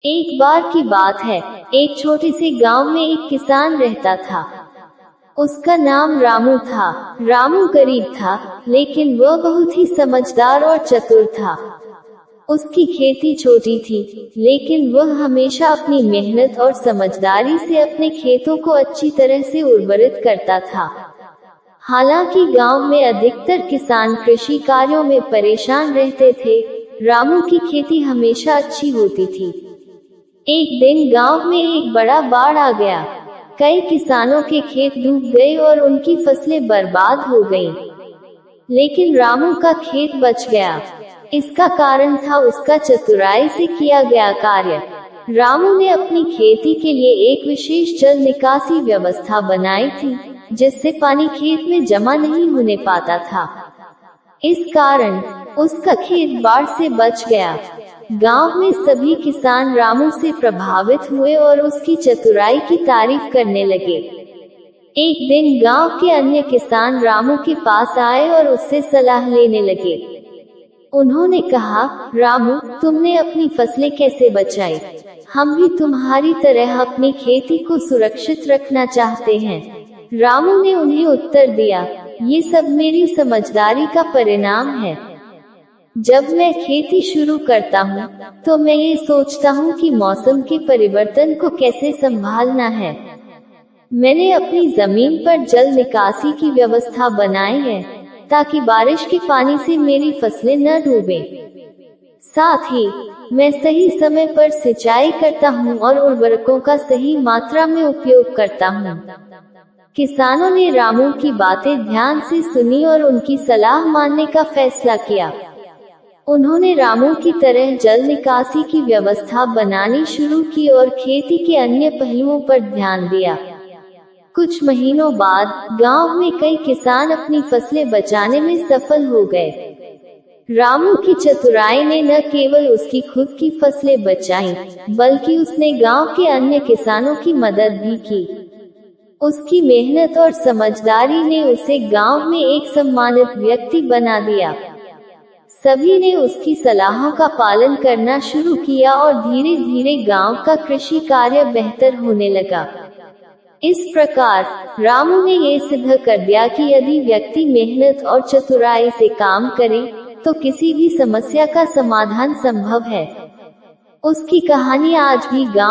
एक बार की बात है, एक छोटे से गांव में एक किसान रहता था। उसका नाम रामू था। रामू गरीब था, लेकिन वह बहुत ही समझदार और चतुर था। उसकी खेती छोटी थी, लेकिन वह हमेशा अपनी मेहनत और समझदारी से अपने खेतों को अच्छी तरह से उर्वरित करता था। हालांकि गांव में अधिकतर किसान कृषि कार्यों में परेशान रहते थे, रामू की खेती हमेशा अच्छी होती थी। एक दिन गांव में एक बड़ा बाढ़ आ गया। कई किसानों के खेत डूब गए और उनकी फसलें बर्बाद हो गईं। लेकिन रामू का खेत बच गया। इसका कारण था उसका चतुराई से किया गया कार्य। रामू ने अपनी खेती के लिए एक विशेष जल निकासी व्यवस्था बनाई थी, जिससे पानी खेत में जमा नहीं होने पाता था। इस कारण उसका खेत बाढ़ से बच गया। गांव में सभी किसान रामू से प्रभावित हुए और उसकी चतुराई की तारीफ करने लगे। एक दिन गांव के अन्य किसान रामू के पास आए और उससे सलाह लेने लगे। उन्होंने कहा, रामू, तुमने अपनी फसलें कैसे बचाई? हम भी तुम्हारी तरह अपनी खेती को सुरक्षित रखना चाहते हैं। रामू ने उन्हें उत्तर दिया, ये सब मेरी समझदारी का परिणाम है। जब मैं खेती शुरू करता हूँ, तो मैं ये सोचता हूँ कि मौसम के परिवर्तन को कैसे संभालना है। मैंने अपनी जमीन पर जल निकासी की व्यवस्था बनाई है, ताकि बारिश के पानी से मेरी फसलें न डूबें। साथ ही मैं सही समय पर सिंचाई करता हूँ और उर्वरकों का सही मात्रा में उपयोग करता हूँ। किसानों ने रामू की बातें ध्यान से सुनी और उनकी सलाह मानने का फैसला किया। उन्होंने रामू की तरह जल निकासी की व्यवस्था बनानी शुरू की और खेती के अन्य पहलुओं पर ध्यान दिया। कुछ महीनों बाद गांव में कई किसान अपनी फसलें बचाने में सफल हो गए। रामू की चतुराई ने न केवल उसकी खुद की फसलें बचाईं, बल्कि उसने गांव के अन्य किसानों की मदद भी की। उसकी मेहनत और समझदारी ने उसे गांव में एक सम्मानित व्यक्ति बना दिया। सभी ने उसकी सलाहों का पालन करना शुरू किया और धीरे धीरे गांव का कृषि कार्य बेहतर होने लगा। इस प्रकार रामू ने ये सिद्ध कर दिया कि यदि व्यक्ति मेहनत और चतुराई से काम करे, तो किसी भी समस्या का समाधान संभव है। उसकी कहानी आज भी गांव